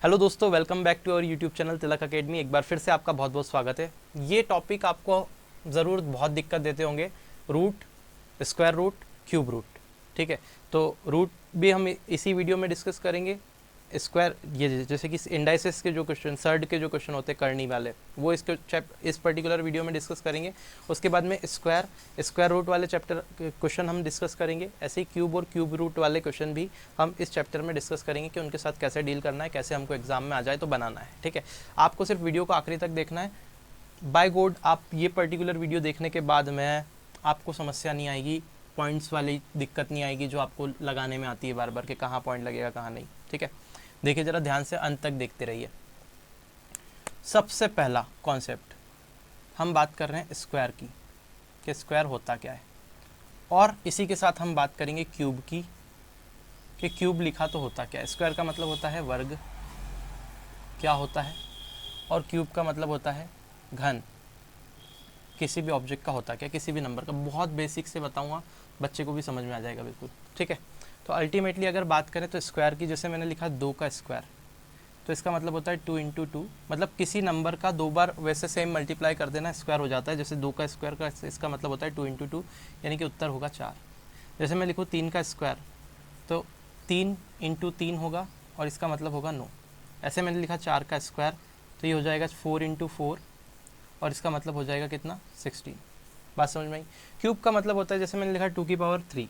Hello दोस्तों, welcome back to our YouTube channel Tilak Academy. एक बार फिर से आपका बहुत बहुत स्वागत है। ये टॉपिक आपको ज़रूर बहुत दिक्कत देते होंगे, root, square root, cube root. ठीक है, तो रूट भी हम इसी वीडियो में डिस्कस करेंगे। स्क्वायर, ये जैसे कि इंडाइसिस के जो क्वेश्चन, सर्ड के जो क्वेश्चन होते हैं करनी वाले, वो इस पर्टिकुलर वीडियो में डिस्कस करेंगे। उसके बाद में स्क्वायर रूट वाले चैप्टर क्वेश्चन हम डिस्कस करेंगे। ऐसे ही क्यूब और क्यूब रूट वाले क्वेश्चन भी हम इस चैप्टर में डिस्कस करेंगे कि उनके साथ कैसे डील करना है, कैसे हमको एग्जाम में आ जाए तो बनाना है। ठीक है, आपको सिर्फ वीडियो को आखिरी तक देखना है। बाय गॉड, आप ये पर्टिकुलर वीडियो देखने के बाद में आपको समस्या नहीं आएगी, पॉइंट्स वाली दिक्कत नहीं आएगी जो आपको लगाने में आती है बार बार कि कहाँ पॉइंट लगेगा कहाँ नहीं। ठीक है, देखिए ज़रा ध्यान से अंत तक देखते रहिए। सबसे पहला कॉन्सेप्ट हम बात कर रहे हैं स्क्वायर की, कि स्क्वायर होता क्या है, और इसी के साथ हम बात करेंगे क्यूब की, कि क्यूब लिखा तो होता क्या है। स्क्वायर का मतलब होता है वर्ग, क्या होता है, और क्यूब का मतलब होता है घन। किसी भी ऑब्जेक्ट का होता क्या, किसी भी नंबर का। बहुत बेसिक से बताऊंगा, बच्चे को भी समझ में आ जाएगा बिल्कुल। ठीक है, तो अल्टीमेटली अगर बात करें तो स्क्वायर की, जैसे मैंने लिखा 2 का स्क्वायर, तो इसका मतलब होता है 2 इंटू 2, मतलब किसी नंबर का 2 बार वैसे सेम मल्टीप्लाई कर देना, स्क्वायर हो जाता है। जैसे 2 का स्क्वायर का इसका मतलब होता है 2 इंटू 2, यानी कि उत्तर होगा 4। जैसे मैं लिखूँ 3 का स्क्वायर, तो 3 इंटू 3 होगा और इसका मतलब होगा 9। ऐसे मैंने लिखा 4 का स्क्वायर, तो ये हो जाएगा 4 इंटू 4 और इसका मतलब हो जाएगा कितना, 16। बात समझ में आई। क्यूब का मतलब होता है, जैसे मैंने लिखा 2 की पावर 3,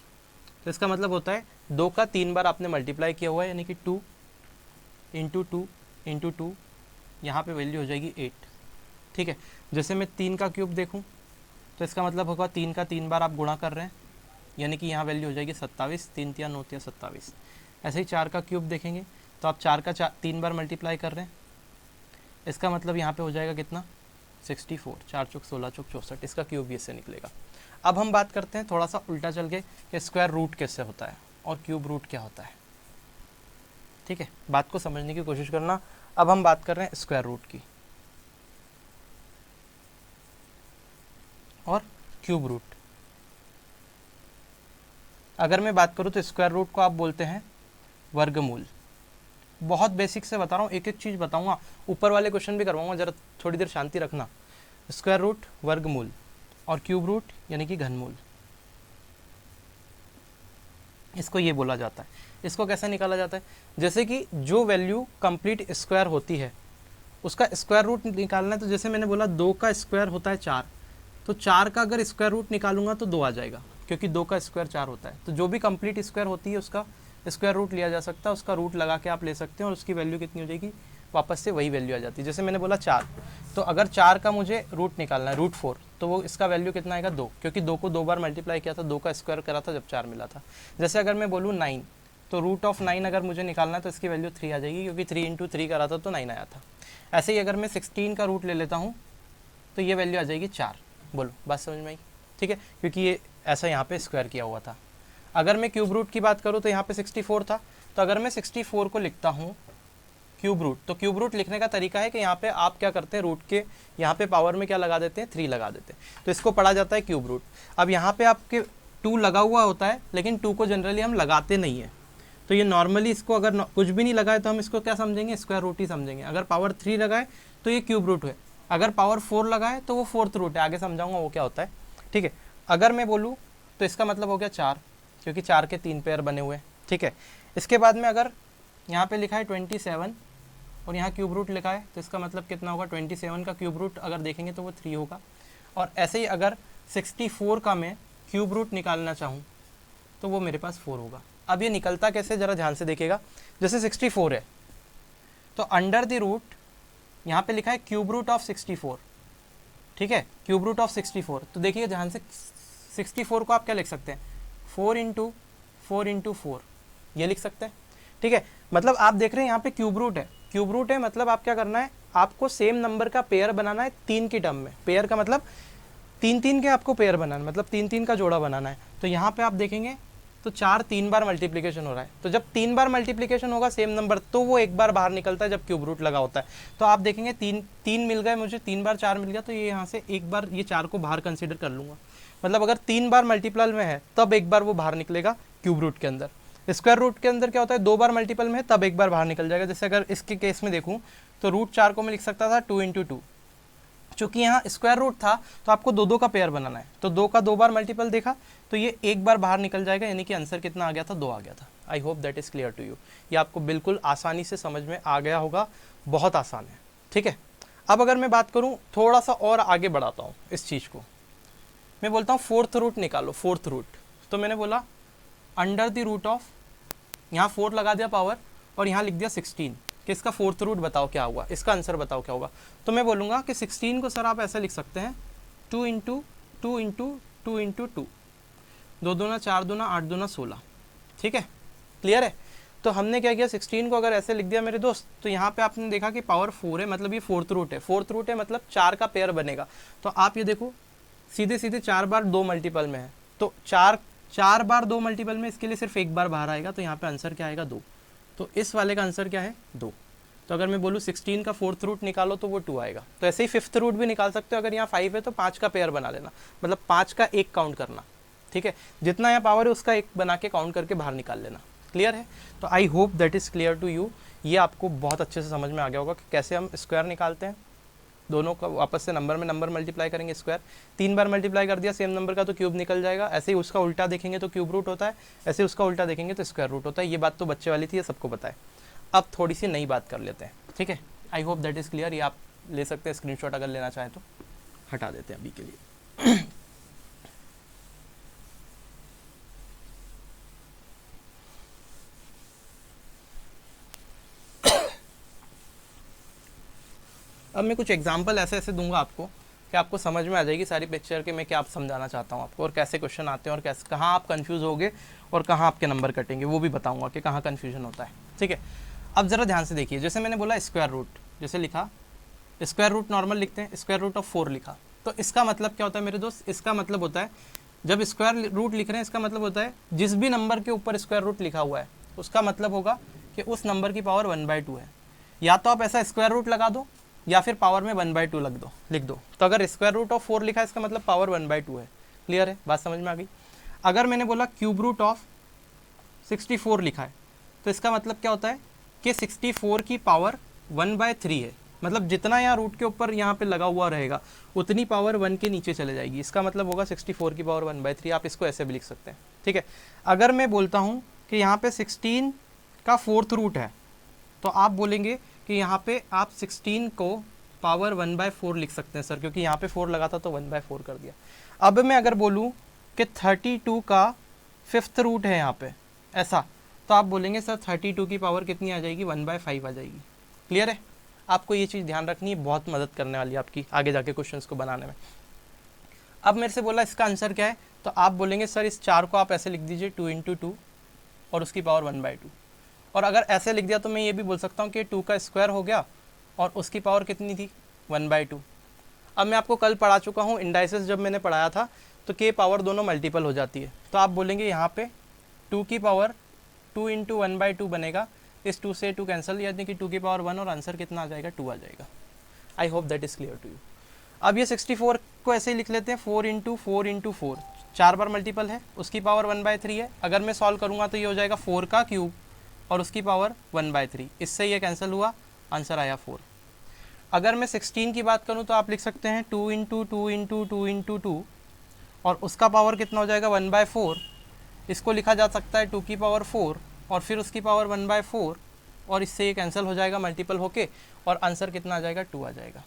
तो इसका मतलब होता है 2 का 3 बार आपने मल्टीप्लाई किया हुआ है, यानी कि 2 इंटू 2 इंटू 2, यहाँ पर वैल्यू हो जाएगी 8। ठीक है, जैसे मैं 3 का क्यूब देखूँ तो इसका मतलब होगा 3 का 3 बार आप गुणा कर रहे हैं, यानी कि यहाँ वैल्यू हो जाएगी 27। 3 तिया 9 तिया 27। ऐसे ही 4 का क्यूब देखेंगे तो आप 4 का 3 बार मल्टीप्लाई कर रहे हैं, इसका मतलब यहाँ पे हो जाएगा कितना, 64। 4 चौक 16 चौक 64, इसका क्यूब भी इससे निकलेगा। अब हम बात करते हैं थोड़ा सा उल्टा चल के कि स्क्वायर रूट कैसे होता है और क्यूब रूट क्या होता है। ठीक है, बात को समझने की कोशिश करना। अब हम बात कर रहे हैं स्क्वायर रूट की और क्यूब रूट। अगर मैं बात करूँ तो स्क्वायर रूट को आप बोलते हैं वर्गमूल। बहुत बेसिक से बता रहा हूँ, एक एक चीज़ बताऊंगा, ऊपर वाले क्वेश्चन भी करवाऊंगा, जरा थोड़ी देर शांति रखना। स्क्वायर रूट वर्गमूल और क्यूब रूट यानी कि घनमूल, इसको ये बोला जाता है। इसको कैसे निकाला जाता है, जैसे कि जो वैल्यू कंप्लीट स्क्वायर होती है उसका स्क्वायर रूट निकालना है। तो जैसे मैंने बोला 2 का स्क्वायर होता है 4, तो 4 का अगर स्क्वायर रूट निकालूंगा तो 2 आ जाएगा, क्योंकि 2 का स्क्वायर 4 होता है। तो जो भी कंप्लीट स्क्वायर होती है उसका स्क्वायर रूट लिया जा सकता है, उसका रूट लगा के आप ले सकते हैं और उसकी वैल्यू कितनी हो जाएगी, वापस से वही वैल्यू आ जाती है। जैसे मैंने बोला 4, तो अगर 4 का मुझे रूट निकालना है, रूट 4, तो वो इसका वैल्यू कितना आएगा 2, क्योंकि 2 को 2 बार मल्टीप्लाई किया था, 2 का स्क्वायर करा था जब 4 मिला था। जैसे अगर मैं बोलूँ 9, तो रूट ऑफ 9 अगर मुझे निकालना है तो इसकी वैल्यू 3 आ जाएगी, क्योंकि 3 इंटू 3 करा था तो 9 आया था। ऐसे ही अगर मैं 16 का रूट ले लेता हूँ तो ये वैल्यू आ जाएगी 4। बोलो, बात समझ में आई। ठीक है, क्योंकि ये ऐसा यहाँ पे स्क्वायर किया हुआ था। अगर मैं क्यूब रूट की बात करूँ तो यहाँ पे 64 था, तो अगर मैं 64 को लिखता हूँ क्यूब रूट, तो क्यूब रूट लिखने का तरीका है कि यहाँ पे आप क्या करते हैं, रूट के यहाँ पे पावर में क्या लगा देते हैं, 3 लगा देते हैं, तो इसको पढ़ा जाता है क्यूब रूट। अब यहाँ पे आपके 2 लगा हुआ होता है, लेकिन 2 को जनरली हम लगाते नहीं है, तो ये नॉर्मली इसको अगर कुछ भी नहीं लगाए तो हम इसको क्या समझेंगे, स्क्वायर रूट ही समझेंगे। अगर पावर 3 लगाए तो ये क्यूब रूट है, अगर पावर 4 लगाए तो वो फोर्थ रूट है। आगे समझाऊंगा वो क्या होता है। ठीक है, अगर मैं बोलूँ तो इसका मतलब हो गया 4, क्योंकि 4 के 3 पेयर बने हुए हैं। ठीक है, इसके बाद में अगर यहाँ पे लिखा है 27 और यहाँ क्यूब रूट लिखा है, तो इसका मतलब कितना होगा, 27 का क्यूब रूट अगर देखेंगे तो वो 3 होगा। और ऐसे ही अगर 64 का मैं क्यूब रूट निकालना चाहूँ तो वो मेरे पास 4 होगा। अब ये निकलता कैसे, ज़रा ध्यान से देखिएगा। जैसे 64 है तो अंडर द रूट यहाँ पे लिखा है क्यूब रूट ऑफ 64। ठीक है, क्यूब रूट ऑफ 64, तो देखिए ध्यान से, 64 को आप क्या लिख सकते हैं, 4 इंटू 4 इंटू 4, ये लिख सकते हैं। ठीक है, मतलब आप देख रहे हैं यहाँ पे क्यूब रूट है। क्यूब रूट है मतलब आप क्या करना है, आपको सेम नंबर का पेयर बनाना है 3 की टर्म में। पेयर का मतलब 3 के आपको पेयर बनाना है, मतलब 3 का जोड़ा बनाना है। तो यहाँ पे आप देखेंगे तो 4 3 बार मल्टीप्लिकेशन हो रहा है, तो जब 3 बार मल्टीप्लिकेशन होगा सेम नंबर तो वो एक बार बाहर निकलता है जब क्यूब रूट लगा होता है। तो आप देखेंगे 3 मिल गए मुझे, 3 बार 4 मिल गया, तो ये यहाँ से एक बार ये 4 को बाहर कंसिडर कर लूँगा। मतलब अगर 3 बार मल्टीपल में है तब एक बार वो बाहर निकलेगा क्यूब रूट के अंदर। स्क्वायर रूट के अंदर क्या होता है, 2 बार मल्टीपल में है तब एक बार बाहर निकल जाएगा। जैसे अगर इसके केस में देखूँ तो रूट 4 को मैं लिख सकता था 2 × 2, चूँकि यहाँ स्क्वायर रूट था तो आपको 2 का पेयर बनाना है, तो 2 का 2 बार मल्टीपल देखा तो ये एक बार बाहर निकल जाएगा, यानी कि आंसर कितना आ गया था, 2 आ गया था। I hope that is clear to you. ये आपको बिल्कुल आसानी से समझ में आ गया होगा, बहुत आसान है, ठीक है। अब अगर मैं बात करूँ, थोड़ा सा और आगे बढ़ाता हूँ इस चीज़ को, मैं बोलता हूँ फोर्थ रूट निकालो, फोर्थ रूट। तो मैंने बोला अंडर द रूट ऑफ, यहाँ 4 लगा दिया पावर और यहाँ लिख दिया 16, कि इसका फोर्थ रूट बताओ क्या हुआ, इसका आंसर बताओ क्या होगा। तो मैं बोलूँगा कि 16 को सर आप ऐसे लिख सकते हैं 2 × 2 × 2 × 2, 2 दूना 4 दूना 8 दूना 16, ठीक है, क्लियर है। तो हमने क्या किया, 16 को अगर ऐसे लिख दिया मेरे दोस्त, तो यहाँ पे आपने देखा कि पावर 4 है, मतलब ये फोर्थ रूट है, फोर्थ रूट है मतलब 4 का पेयर बनेगा। तो आप ये देखो सीधे सीधे 4 बार 2 मल्टीपल में है, तो 4 बार 2 मल्टीपल में, इसके लिए सिर्फ एक बार बाहर आएगा, तो यहाँ पे आंसर क्या आएगा, 2। तो इस वाले का आंसर क्या है, 2। तो अगर मैं बोलूँ 16 का फोर्थ रूट निकालो तो वो 2 आएगा। तो ऐसे ही फिफ्थ रूट भी निकाल सकते हो, अगर यहाँ 5 है तो 5 का पेयर बना लेना, मतलब 5 का एक काउंट करना, ठीक है, जितना यहाँ पावर है उसका एक बना के काउंट करके बाहर निकाल लेना, क्लियर है। तो I hope that is clear to you. ये आपको बहुत अच्छे से समझ में आ गया होगा कि कैसे हम स्क्वायर निकालते हैं, दोनों का वापस से नंबर में नंबर मल्टीप्लाई करेंगे, स्क्वायर 3 बार मल्टीप्लाई कर दिया सेम नंबर का तो क्यूब निकल जाएगा, ऐसे ही उसका उल्टा देखेंगे तो क्यूब रूट होता है, ऐसे उसका उल्टा देखेंगे तो स्क्वायर रूट होता है। ये बात तो बच्चे वाली थी, ये सबको पता है। अब थोड़ी सी नई बात कर लेते हैं, ठीक है। आई होप दैट इज़ क्लियर। ये आप ले सकते हैं स्क्रीनशॉट अगर लेना चाहें तो, हटा देते हैं अभी के लिए। अब मैं कुछ एग्जाम्पल ऐसे ऐसे दूंगा आपको कि आपको समझ में आ जाएगी सारी पिक्चर के मैं क्या आप समझाना चाहता हूँ आपको, और कैसे क्वेश्चन आते हैं और कैसे कहाँ आप कंफ्यूज होगे और कहाँ आपके नंबर कटेंगे, वो भी बताऊंगा कि कहाँ कन्फ्यूजन होता है, ठीक है। अब ज़रा ध्यान से देखिए, जैसे मैंने बोला स्क्वायर रूट, जैसे लिखा स्क्वायर रूट नॉर्मल लिखते हैं, स्क्वायर रूट ऑफ 4 लिखा, तो इसका मतलब क्या होता है मेरे दोस्त, इसका मतलब होता है जब स्क्वायर रूट लिख रहे हैं, इसका मतलब होता है जिस भी नंबर के ऊपर स्क्वायर रूट लिखा हुआ है उसका मतलब होगा कि उस नंबर की पावर 1/2 है। या तो आप ऐसा स्क्वायर रूट लगा दो या फिर पावर में 1/2 लिख दो। तो अगर स्क्वायर रूट ऑफ 4 लिखा है इसका मतलब पावर 1/2 है, क्लियर है, बात समझ में आ गई। अगर मैंने बोला क्यूब रूट ऑफ 64 लिखा है तो इसका मतलब क्या होता है कि 64 की पावर 1/3 है, मतलब जितना यहाँ रूट के ऊपर यहाँ पे लगा हुआ रहेगा उतनी पावर 1 के नीचे चले जाएगी, इसका मतलब होगा 64 की पावर 1/3। आप इसको ऐसे भी लिख सकते हैं, ठीक है। अगर मैं बोलता हूँ कि यहाँ पे 16 का फोर्थ रूट है तो आप बोलेंगे कि यहाँ पे आप 16 को पावर 1/4 लिख सकते हैं सर, क्योंकि यहाँ पे 4 लगा था तो 1/4 कर दिया। अब मैं अगर बोलूँ कि 32 का फिफ्थ रूट है यहाँ पे ऐसा, तो आप बोलेंगे सर 32 की पावर कितनी आ जाएगी, 1/5 आ जाएगी, क्लियर है। आपको ये चीज़ ध्यान रखनी है, बहुत मदद करने वाली है आपकी आगे जाके क्वेश्चंस को बनाने में। अब मेरे से बोला इसका आंसर क्या है, तो आप बोलेंगे सर इस 4 को आप ऐसे लिख दीजिए 2 × 2 और उसकी पावर 1/2। और अगर ऐसे लिख दिया तो मैं ये भी बोल सकता हूँ कि 2 का स्क्वायर हो गया और उसकी पावर कितनी थी, 1/2। अब मैं आपको कल पढ़ा चुका हूँ इंडाइसेस, जब मैंने पढ़ाया था तो के पावर दोनों मल्टीपल हो जाती है, तो आप बोलेंगे यहाँ पे 2 की पावर 2 × 1/2 बनेगा, इस 2 से 2 कैंसिल, यानी कि 2 की पावर 1 और आंसर कितना आ जाएगा, 2 आ जाएगा। I hope that is clear to you. अब ये 64 को ऐसे ही लिख लेते हैं 4 × 4 × 4, 4 बार मल्टीपल है, उसकी पावर 1/3 है। अगर मैं सॉल्व करूँगा तो ये हो जाएगा 4 का क्यूब और उसकी पावर 1/3, इससे ये कैंसिल हुआ, आंसर आया 4। अगर मैं 16 की बात करूं तो आप लिख सकते हैं 2 × 2 × 2 × 2 और उसका पावर कितना हो जाएगा, 1/4। इसको लिखा जा सकता है 2 की पावर 4 और फिर उसकी पावर 1/4 और इससे ये कैंसिल हो जाएगा मल्टीपल होके, और आंसर कितना आ जाएगा, 2 आ जाएगा।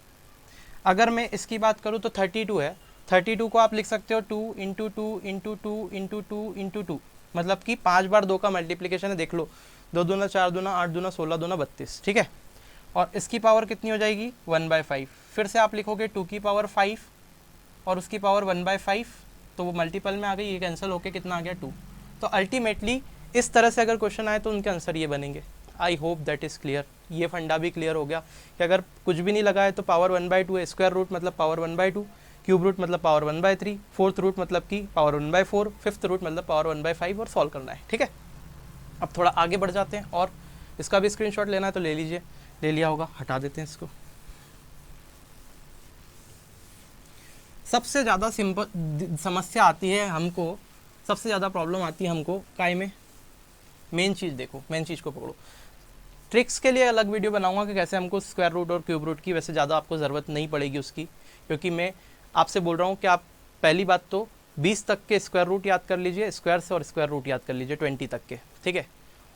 अगर मैं इसकी बात करूँ तो 32 है, 32 को आप लिख सकते हो 2 × 2 × 2 × 2 × 2, मतलब कि 5 बार 2 का मल्टीप्लिकेशन है, देख लो 2 दूना 4 दूना 8 दूना 16 दूना 32, ठीक है। और इसकी पावर कितनी हो जाएगी, 1/5। फिर से आप लिखोगे 2 की पावर 5 और उसकी पावर 1/5, तो वो मल्टीपल में आ गई, ये कैंसिल होके कितना आ गया, 2। तो अल्टीमेटली इस तरह से अगर क्वेश्चन आए तो उनके आंसर ये बनेंगे। आई होप दैट इज़ क्लियर। ये फंडा भी क्लियर हो गया कि अगर कुछ भी नहीं लगा है तो पावर 1/2 है, स्क्वायर रूट मतलब पावर 1/2, क्यूब रूट मतलब पावर 1/3, फोर्थ रूट मतलब कि पावर 1/4, फिफ्थ रूट मतलब पावर 1/5 और सॉल्व करना है, ठीक है। अब थोड़ा आगे बढ़ जाते हैं, और इसका भी स्क्रीनशॉट लेना है तो ले लीजिए, ले लिया होगा, हटा देते हैं इसको। सबसे ज़्यादा सिंपल समस्या आती है हमको, सबसे ज़्यादा प्रॉब्लम आती है हमको काय में, मेन चीज़ देखो, मेन चीज़ को पकड़ो। ट्रिक्स के लिए अलग वीडियो बनाऊंगा कि कैसे हमको स्क्वायर रूट और क्यूब रूट की, वैसे ज़्यादा आपको ज़रूरत नहीं पड़ेगी उसकी, क्योंकि मैं आपसे बोल रहा हूँ कि आप पहली बात तो 20 तक के स्क्वायर रूट याद कर लीजिए स्क्वायर से, और स्क्वायर रूट याद कर लीजिए 20 तक के, ठीक है।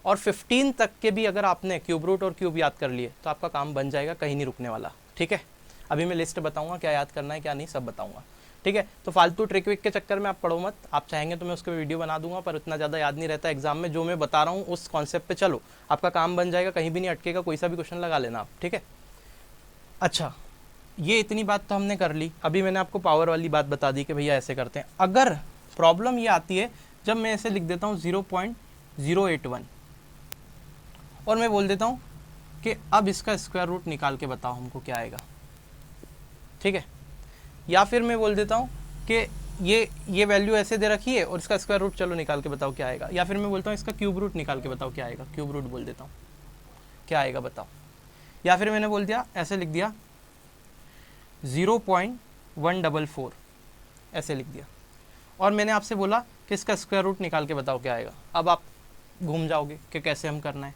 और 15 तक के भी अगर आपने क्यूब रूट और क्यूब याद कर लिए तो आपका काम बन जाएगा, कहीं नहीं रुकने वाला, ठीक है। अभी मैं लिस्ट बताऊंगा क्या याद करना है क्या नहीं, सब बताऊंगा, ठीक है। तो फालतू ट्रिक विक के चक्कर में आप पढ़ो मत, आप चाहेंगे तो मैं उसके वीडियो बना दूंगा, पर उतना ज़्यादा याद नहीं रहता एग्जाम में। जो मैं बता रहा हूँ उस कॉन्सेप्ट पे चलो, आपका काम बन जाएगा, कहीं भी नहीं अटकेगा, कोई सा भी क्वेश्चन लगा लेना आप, ठीक है। अच्छा, ये इतनी बात तो हमने कर ली। अभी मैंने आपको पावर वाली बात बता दी कि भैया ऐसे करते हैं। अगर प्रॉब्लम ये आती है जब मैं ऐसे लिख देता हूँ 0.081 और मैं बोल देता हूँ कि अब इसका स्क्वायर रूट निकाल के बताओ हमको क्या आएगा, ठीक है। या फिर मैं बोल देता हूँ कि ये वैल्यू ऐसे दे रखी है और इसका स्क्वायर रूट चलो निकाल के बताओ क्या आएगा। या फिर मैं बोलता हूँ इसका क्यूब रूट निकाल के बताओ क्या आएगा, क्यूब रूट बोल देता हूँ, क्या आएगा बताओ। या फिर मैंने बोल दिया, ऐसे लिख दिया 0.144 ऐसे लिख दिया, और मैंने आपसे बोला कि इसका स्क्वायर रूट निकाल के बताओ क्या आएगा। अब आप घूम जाओगे कि कैसे हम करना है।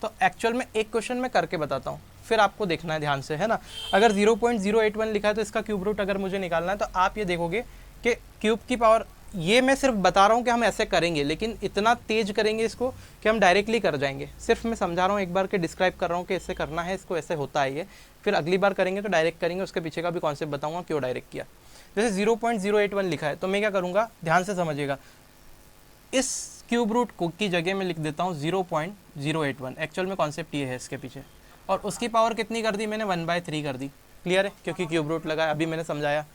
तो एक्चुअल में एक क्वेश्चन मैं करके बताता हूँ, फिर आपको देखना है ध्यान से, है ना। अगर 0.081 लिखा है तो इसका क्यूब रूट अगर मुझे निकालना है तो आप ये देखोगे कि क्यूब की पावर, ये मैं सिर्फ बता रहा हूँ कि हम ऐसे करेंगे, लेकिन इतना तेज करेंगे इसको कि हम डायरेक्टली कर जाएंगे। सिर्फ मैं समझा रहा हूँ एक बार के, डिस्क्राइब कर रहा हूँ कि ऐसे करना है, इसको ऐसे होता है ये। फिर अगली बार करेंगे तो डायरेक्ट करेंगे, उसके पीछे का भी कॉन्सेप्ट बताऊँगा क्यों डायरेक्ट किया। जैसे 0.081 लिखा है तो मैं क्या करूँगा, ध्यान से समझिएगा, इस क्यूब रूट को की जगह में लिख देता हूँ 0.081। एक्चुअल में कॉन्सेप्ट ये है इसके पीछे, और उसकी पावर कितनी कर दी मैंने, 1/3 कर दी। क्लियर है, क्योंकि क्यूब रूट लगा है, अभी मैंने समझाया।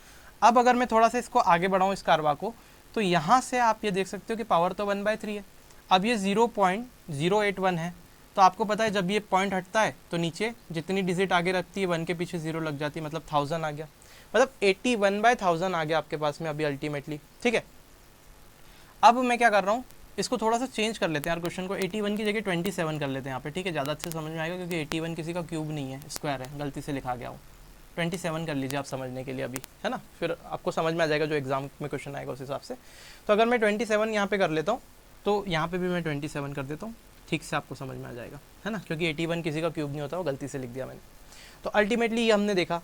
अब अगर मैं थोड़ा सा इसको आगे बढ़ाऊँ इस कारवा को, तो यहाँ से आप ये देख सकते हो कि पावर तो 1/3 है। अब ये 0.081 है, तो आपको पता है जब ये पॉइंट हटता है तो नीचे जितनी डिजिट आगे रखती है 1 के पीछे 0 लग जाती है, मतलब 1000 आ गया, मतलब 81/1000 आ गया आपके पास में अभी अल्टीमेटली, ठीक है। अब मैं क्या कर रहा हूँ, इसको थोड़ा सा चेंज कर लेते हैं यार, क्वेश्चन को 81 की जगह 27 कर लेते हैं यहाँ पे, ठीक है। ज़्यादा अच्छे समझ में आएगा, क्योंकि 81 किसी का क्यूब नहीं है, स्क्वायर है, गलती से लिखा गया हो। 27 कर लीजिए आप समझने के लिए अभी, है ना, फिर आपको समझ में आ जाएगा जो एग्जाम में क्वेश्चन आएगा उस हिसाब से। तो अगर मैं 27 यहाँ पे कर लेता हूँ तो यहाँ पे भी मैं 27 कर देता हूँ, ठीक से आपको समझ में आ जाएगा, है ना, क्योंकि 81 किसी का क्यूब नहीं होता, वो गलती से लिख दिया मैंने। तो अल्टीमेटली ये हमने देखा,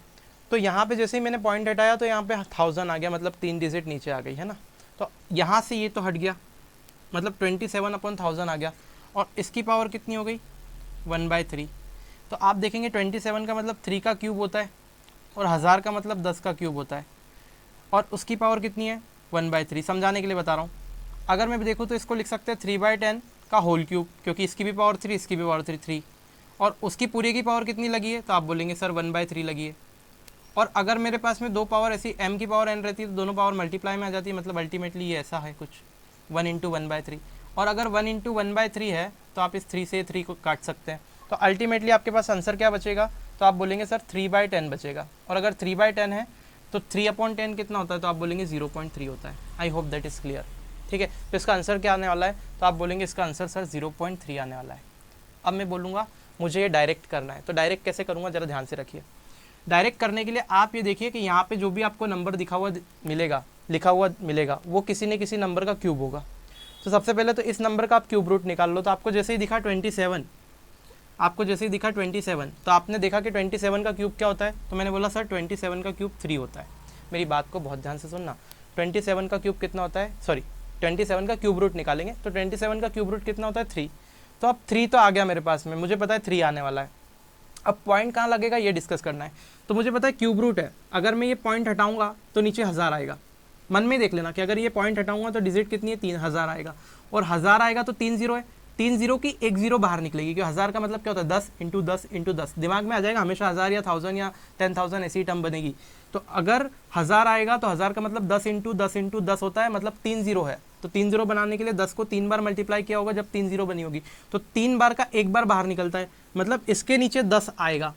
तो यहाँ पे जैसे ही मैंने पॉइंट हटाया तो यहाँ पे 1000 आ गया, मतलब 3 डिजिट नीचे आ गई, है ना। तो यहाँ से ये तो हट गया, मतलब 27/1000 आ गया, और इसकी पावर कितनी हो गई, 1/3। तो आप देखेंगे 27 का मतलब 3 का क्यूब होता है, और 1000 का मतलब 10 का क्यूब होता है, और उसकी पावर कितनी है, 1/3। समझाने के लिए बता रहा हूँ। अगर मैं देखूँ तो इसको लिख सकते हैं 3/10 का होल क्यूब, क्योंकि इसकी भी पावर 3, इसकी भी पावर 3, और उसकी पूरी की पावर कितनी लगी है, तो आप बोलेंगे सर 1/3 लगी है। और अगर मेरे पास में दो पावर ऐसी m की पावर n रहती है तो दोनों पावर मल्टीप्लाई में आ जाती है, मतलब अल्टीमेटली ये ऐसा है कुछ 1 × 1/3। और अगर 1 × 1/3 है तो आप इस 3 से 3 को काट सकते हैं, तो अल्टीमेटली आपके पास आंसर क्या बचेगा, तो आप बोलेंगे सर 3/10 बचेगा। और अगर 3/10 है तो 3/10 कितना होता है, तो आप बोलेंगे 0.3 होता है। आई होप दैट इज़ क्लियर, ठीक है। तो इसका आंसर क्या आने वाला है, तो आप बोलेंगे इसका आंसर सर 0.3 आने वाला है। अब मैं बोलूँगा मुझे ये डायरेक्ट करना है, तो डायरेक्ट कैसे करूँगा ज़रा ध्यान से रखिए। डायरेक्ट करने के लिए आप ये देखिए कि यहाँ पे जो भी आपको नंबर लिखा हुआ मिलेगा वो किसी न किसी नंबर का क्यूब होगा। तो सबसे पहले तो इस नंबर का आप क्यूब रूट निकाल लो। तो आपको जैसे ही दिखा 27, तो आपने देखा कि 27 का क्यूब क्या होता है, तो मैंने बोला सर 27 का क्यूब 3 होता है। मेरी बात को बहुत ध्यान से सुनना, 27 का क्यूब कितना होता है, सॉरी 27 का क्यूब रूट निकालेंगे तो 27 का क्यूब रूट कितना होता है, 3। तो अब 3 तो आ गया मेरे पास में, मुझे पता है 3 आने वाला है। अब पॉइंट कहाँ लगेगा ये डिस्कस करना है। तो मुझे पता है क्यूब रूट है, अगर मैं ये पॉइंट हटाऊंगा तो नीचे 1000 आएगा। मन में देख लेना कि अगर ये पॉइंट हटाऊंगा तो डिजिट कितनी है, 3000 आएगा, और 1000 आएगा तो 3 0 है, 3 0 की एक 0 बाहर निकलेगी, क्योंकि 1000 का मतलब क्या होता है 10 × 10 × 10। दिमाग में आ जाएगा हमेशा 1000 या 1000 या 10,000 ऐसी टर्म बनेगी। तो अगर 1000 आएगा तो 1000 का मतलब 10 × 10 × 10 होता है, मतलब 3 0 है। तो 3 0 बनाने के लिए 10 को 3 बार मल्टीप्लाई किया होगा जब 3 0 बनी होगी, तो 3 बार का एक बार बाहर निकलता है, मतलब इसके नीचे 10 आएगा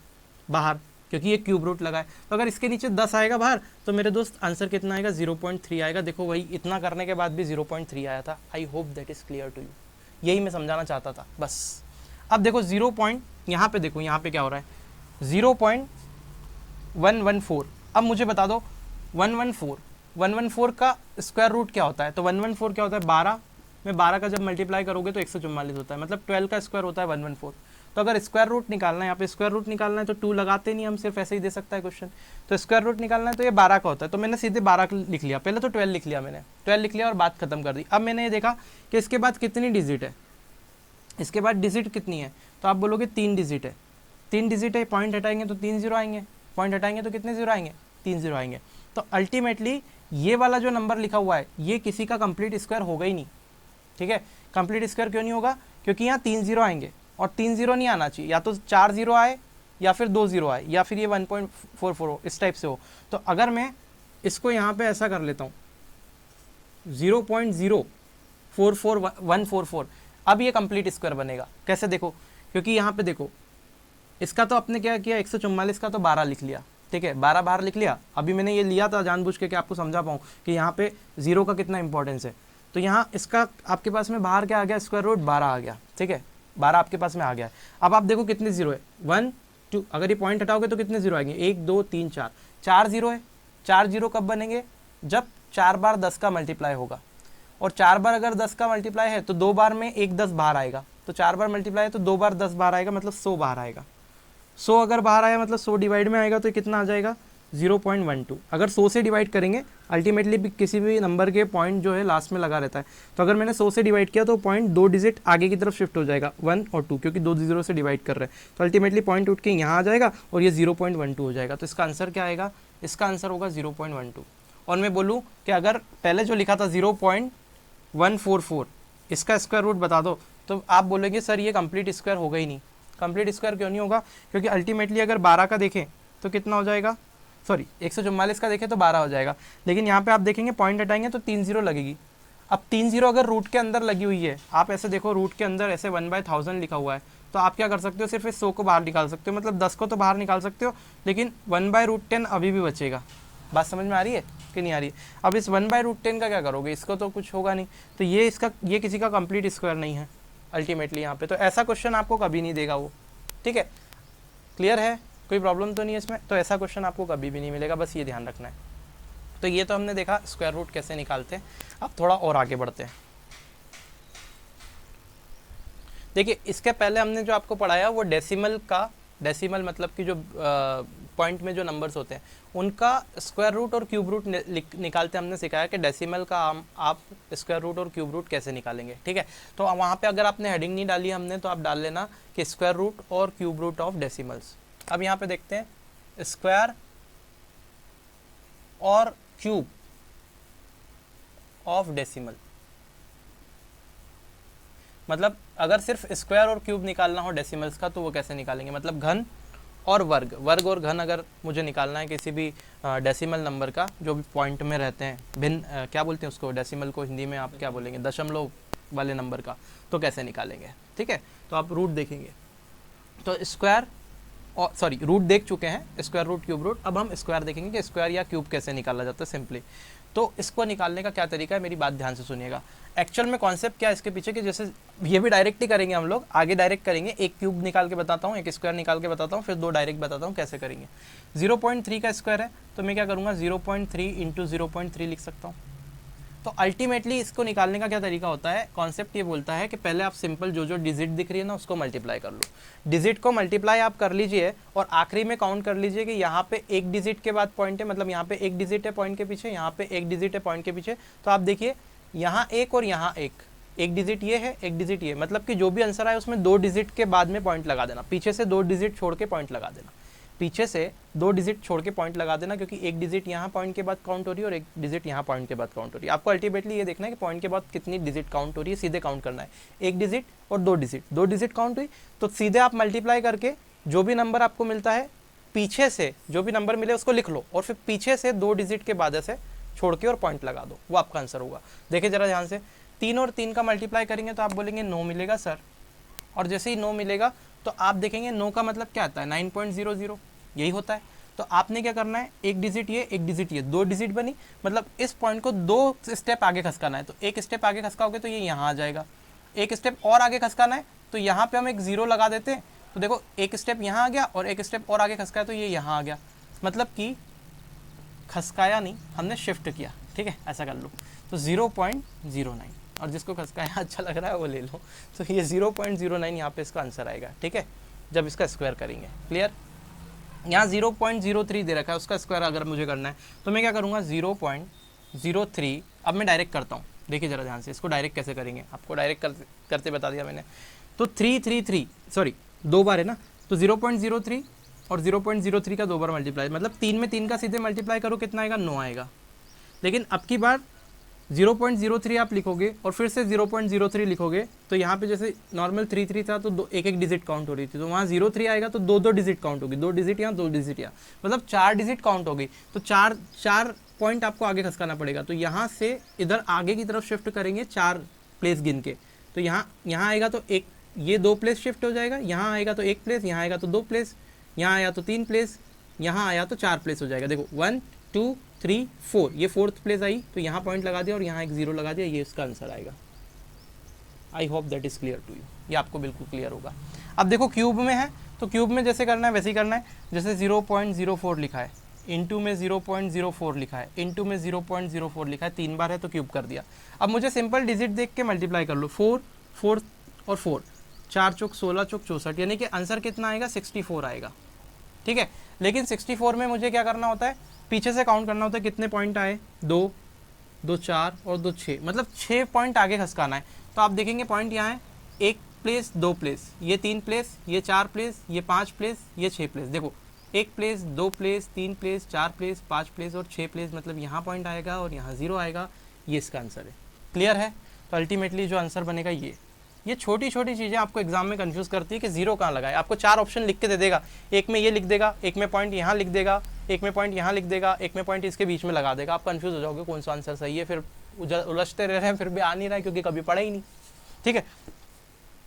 बाहर, क्योंकि ये क्यूब रूट लगा है। तो अगर इसके नीचे 10 आएगा बाहर तो मेरे दोस्त आंसर कितना आएगा, 0.3 आएगा। देखो वही इतना करने के बाद भी 0.3 आया था। I hope that is clear to you, यही मैं समझाना चाहता था बस। अब देखो 0 पॉइंट, यहाँ पे देखो यहाँ पे क्या हो रहा है, 0.114। अब मुझे बता दो 114 का स्क्वायर रूट क्या होता है, तो 114 क्या होता है, 12 में 12 का जब मल्टीप्लाई करोगे तो 144 होता है, मतलब 12 का स्क्वायर होता है 114। तो अगर स्क्वायर रूट निकालना है, यहाँ पे स्क्वायर रूट निकालना है तो 2 लगाते नहीं, हम सिर्फ ऐसे ही दे सकता है क्वेश्चन। तो स्क्वायर रूट निकालना है तो ये 12 का होता है, तो मैंने सीधे 12 लिख लिया, पहले तो 12 लिख लिया, मैंने 12 लिख लिया और बात खत्म कर दी। अब मैंने ये देखा कि इसके बाद कितनी डिजिट है, इसके बाद डिजिट कितनी है, तो आप बोलोगे 3 डिजिट है, 3 डिजिट है, पॉइंट हटाएंगे तो 3 जीरो आएंगे, पॉइंट हटाएंगे तो कितने जीरो आएंगे, 3 जीरो आएंगे। तो अल्टीमेटली ये वाला जो नंबर लिखा हुआ है ये किसी का कंप्लीट स्क्वायर होगा ही नहीं, ठीक है। कंप्लीट स्क्वायर क्यों नहीं होगा, क्योंकि यहाँ 3 जीरो आएंगे और 3 जीरो नहीं आना चाहिए, या तो 4 जीरो आए या फिर 2 जीरो आए या फिर ये 1.44 हो, इस टाइप से हो। तो अगर मैं इसको यहाँ पे ऐसा कर लेता हूँ 0.044144, अब ये कंप्लीट स्क्वायर बनेगा। कैसे देखो, क्योंकि यहाँ पे देखो इसका तो आपने क्या किया, 144 का तो 12 लिख लिया, ठीक है, 12 बाहर लिख लिया। अभी मैंने ये लिया था जानबूझ के कि आपको समझा पाऊँ कि यहाँ पे जीरो का कितना इंपॉर्टेंस है। तो यहाँ इसका आपके पास में बाहर क्या आ गया, स्क्वायर रूट 12 आ गया, ठीक है, 12 आपके पास में आ गया है। अब आप देखो कितने जीरो है, 1 2, अगर ये पॉइंट हटाओगे तो कितने जीरो आएंगे, 1 2 3 4, 4 जीरो है। 4 जीरो कब बनेंगे, जब 4 बार 10 का मल्टीप्लाई होगा, और 4 बार अगर 10 का मल्टीप्लाई है तो 2 बार में 1 10 बाहर आएगा, तो 4 बार मल्टीप्लाई है तो 2 बार 10 बाहर आएगा, मतलब 100 बाहर आएगा। 100 अगर बाहर आया मतलब 100 डिवाइड में आएगा तो कितना आ जाएगा, 0.12। अगर 100 से डिवाइड करेंगे अल्टीमेटली भी किसी भी नंबर के पॉइंट जो है लास्ट में लगा रहता है, तो अगर मैंने 100 से डिवाइड किया तो पॉइंट 2 डिजिट आगे की तरफ शिफ्ट हो जाएगा, 1 और 2, क्योंकि 2 जीरो से डिवाइड कर रहे हैं, तो अल्टीमेटली पॉइंट उठ के यहाँ आ जाएगा और ये 0.12 हो जाएगा। तो इसका आंसर क्या आएगा, इसका आंसर होगा 0.12। और मैं बोलूँ कि अगर पहले जो लिखा था 0.144 इसका स्क्वायर रूट बता दो, तो आप बोलोगे सर ये कंप्लीट स्क्वायर होगा ही नहीं। कंप्लीट स्क्वायर क्यों नहीं होगा, क्योंकि अल्टीमेटली अगर 12 का देखें तो कितना हो जाएगा, सॉरी 144 का देखें तो 12 हो जाएगा, लेकिन यहाँ पे आप देखेंगे पॉइंट हटाएंगे तो 3 जीरो लगेगी। अब 3 जीरो अगर रूट के अंदर लगी हुई है, आप ऐसे देखो रूट के अंदर ऐसे 1/1000 लिखा हुआ है, तो आप क्या कर सकते हो, सिर्फ इस 100 को बाहर निकाल सकते हो, मतलब 10 को तो बाहर निकाल सकते हो, लेकिन 1/√10 अभी भी बचेगा। बात समझ में आ रही है कि नहीं आ रही है। अब इस 1/√10 का क्या करोगे, इसको तो कुछ होगा नहीं, तो ये किसी का कंप्लीट स्क्वायर नहीं है अल्टीमेटली यहाँ पे। तो ऐसा क्वेश्चन आपको कभी नहीं देगा वो, ठीक है, क्लियर है, कोई प्रॉब्लम तो नहीं है इसमें। तो ऐसा क्वेश्चन आपको कभी भी नहीं मिलेगा, बस ये ध्यान रखना है। तो ये तो हमने देखा स्क्वायर रूट कैसे निकालते हैं। अब थोड़ा और आगे बढ़ते हैं। देखिए इसके पहले हमने जो आपको पढ़ाया वो डेसिमल मतलब कि जो पॉइंट में जो नंबर्स होते हैं उनका स्क्वायर रूट और क्यूब रूट निकालते हमने सिखाया कि डेसिमल का आप स्क्वायर रूट और क्यूब रूट कैसे निकालेंगे, ठीक है। तो वहाँ पे अगर आपने हेडिंग नहीं डाली हमने, तो आप डाल लेना कि स्क्वायर रूट और क्यूब रूट ऑफ डेसिमल्स। अब यहाँ पे देखते हैं स्क्वायर और क्यूब ऑफ डेसिमल, मतलब अगर सिर्फ स्क्वायर और क्यूब निकालना हो डेसिमल्स का तो वो कैसे निकालेंगे, मतलब घन और वर्ग और घन अगर मुझे निकालना है किसी भी डेसिमल नंबर का जो भी पॉइंट में रहते हैं, भिन्न क्या बोलते हैं उसको, डेसिमल को हिंदी में आप क्या बोलेंगे, दशमलव वाले नंबर का, तो कैसे निकालेंगे, ठीक है। तो आप रूट देखेंगे, तो स्क्वायर और सॉरी रूट देख चुके हैं, स्क्वायर रूट क्यूब रूट। अब हम स्क्वायर देखेंगे कि स्क्वायर या क्यूब कैसे निकाला जाता है सिंपली। तो इसको निकालने का क्या तरीका है, मेरी बात ध्यान से सुनिएगा। एक्चुअल में कॉन्सेप्ट क्या है इसके पीछे, कि जैसे ये भी डायरेक्ट ही करेंगे हम लोग, आगे डायरेक्ट करेंगे, एक क्यूब निकाल के बताता हूँ, एक स्क्वायर निकाल के बताता हूँ, फिर 2 डायरेक्ट बताता हूँ कैसे करेंगे। 0.3 का स्क्वायर है तो मैं क्या करूँगा 0.3 इंटू 0.3 लिख सकता हूँ। तो अल्टीमेटली इसको निकालने का क्या तरीका होता है, कॉन्सेप्ट ये बोलता है कि पहले आप सिंपल जो डिजिट दिख रही है ना उसको मल्टीप्लाई कर लो। डिजिट को मल्टीप्लाई आप कर लीजिए और आखिरी में काउंट कर लीजिए कि यहाँ पे एक डिजिट के बाद पॉइंट है, मतलब यहाँ पे एक डिजिट है पॉइंट के पीछे, यहाँ पे एक डिजिट है पॉइंट के पीछे। तो आप देखिए यहाँ एक और यहाँ एक डिजिट ये है, एक डिजिट ये, मतलब कि जो भी आंसर आए उसमें 2 डिजिट के बाद में पॉइंट लगा देना, पीछे से 2 डिजिट छोड़ के पॉइंट लगा देना, पीछे से 2 डिजिट छोड़ के पॉइंट लगा देना, क्योंकि एक डिजिट यहाँ पॉइंट के बाद काउंट हो रही है और एक डिजिट यहाँ पॉइंट के बाद काउंट हो रही है। आपको अल्टीमेटली ये देखना है कि पॉइंट के बाद कितनी डिजिट काउंट हो रही है, सीधे काउंट करना है, एक डिजिट और 2 डिजिट काउंट हुई तो सीधे आप मल्टीप्लाई करके जो भी नंबर आपको मिलता है पीछे से जो भी नंबर मिले उसको लिख लो और फिर पीछे से 2 डिजिट के बाद ऐसे छोड़ के और पॉइंट लगा दो, वो आपका आंसर होगा। देखिए जरा ध्यान से, 3 और 3 का मल्टीप्लाई करेंगे तो आप बोलेंगे 9 मिलेगा सर, और जैसे ही 9 मिलेगा तो आप देखेंगे 9 का मतलब क्या आता है 9.00, यही होता है। तो आपने क्या करना है, एक डिजिट ये एक डिजिट ये, 2 डिजिट बनी, मतलब इस पॉइंट को 2 स्टेप आगे खसकाना है, तो एक स्टेप आगे खसकाओगे तो ये यहाँ आ जाएगा, एक स्टेप और आगे खसकाना है तो यहाँ पे हम एक 0 लगा देते हैं, तो देखो एक स्टेप यहाँ आ गया और एक स्टेप और आगे खसकाया तो ये यहाँ आ गया, मतलब कि खसकाया नहीं, हमने शिफ्ट किया, ठीक है, ऐसा कर लो। तो 0.09, और जिसको खसकाया अच्छा लग रहा है वो ले लो। तो ये 0.09 यहाँ पे इसका आंसर आएगा, ठीक है, जब इसका स्क्वायर करेंगे। क्लियर? यहाँ 0.03 दे रखा है, उसका स्क्वायर अगर मुझे करना है तो मैं क्या करूँगा 0.03। अब मैं डायरेक्ट करता हूँ, देखिए ज़रा ध्यान से, इसको डायरेक्ट कैसे करेंगे आपको डायरेक्ट करते बता दिया मैंने। तो 333 सॉरी 2 बार है ना, तो 0.03 और 0.03 का 2 बार मल्टीप्लाई, मतलब 3 में 3 का सीधे मल्टीप्लाई करो कितना आएगा 9 आएगा। लेकिन अब की बार 0.03 आप लिखोगे और फिर से 0.03 लिखोगे तो यहाँ पे जैसे नॉर्मल 33 था तो एक एक डिजिट काउंट हो रही थी, तो वहाँ 03 आएगा तो 2 डिजिट काउंट होगी, 2 डिजिट यहाँ 2 डिजिट यहाँ, मतलब 4 डिजिट काउंट होगी। तो 4 पॉइंट आपको आगे खसकाना पड़ेगा। तो यहाँ से इधर आगे की तरफ शिफ्ट करेंगे 4 प्लेस गिन के, तो यहाँ आएगा तो एक ये 2 प्लेस शिफ्ट हो जाएगा, यहाँ आएगा तो 1 प्लेस, यहाँ आएगा तो 2 प्लेस, यहाँ आया तो 3 प्लेस, यहाँ आया तो 4 प्लेस हो जाएगा। देखो 1 2 3 4, ये 4th प्लेस आई तो यहाँ पॉइंट लगा दिया और यहाँ एक 0 लगा दिया, ये इसका आंसर आएगा। I hope that is clear to you, ये आपको बिल्कुल क्लियर होगा। अब देखो क्यूब में है तो क्यूब में जैसे करना है वैसे ही करना है, जैसे 0.04 लिखा है, इंटू में 0.04 लिखा है, इंटू में 0.04 लिखा है, 3 बार है तो क्यूब कर दिया। अब मुझे सिंपल डिजिट देख के मल्टीप्लाई कर लो, 4 4 और 4, 4 चौक 16 चौक 64, यानी कि आंसर कितना आएगा 64 आएगा, ठीक है। लेकिन 64 में मुझे क्या करना होता है, पीछे से काउंट करना होता है कितने पॉइंट आए, 2 2 4 और 2 6, मतलब 6 पॉइंट आगे खसकाना है। तो आप देखेंगे पॉइंट यहाँ है 1 प्लेस 2 प्लेस, ये 3 प्लेस, ये 4 प्लेस, ये 5 प्लेस, ये 6 प्लेस। देखो 1 place 2 place 3 place 4 place 5 place और 6 प्लेस, मतलब यहाँ पॉइंट आएगा और यहाँ 0 आएगा, ये इसका आंसर है। क्लियर है? तो अल्टीमेटली जो आंसर बनेगा ये छोटी छोटी चीज़ें आपको एग्जाम में कंफ्यूज करती है कि 0 कहाँ लगाए। आपको 4 ऑप्शन लिख के दे देगा, एक में ये लिख देगा, एक में पॉइंट यहाँ लिख देगा, एक में पॉइंट यहाँ लिख देगा, एक में पॉइंट इसके बीच में लगा देगा। आप कंफ्यूज हो जाओगे कौन सा आंसर सही है, फिर उलझते रह रहे हैं, फिर भी आ नहीं रहा है क्योंकि कभी पढ़ा ही नहीं, ठीक है।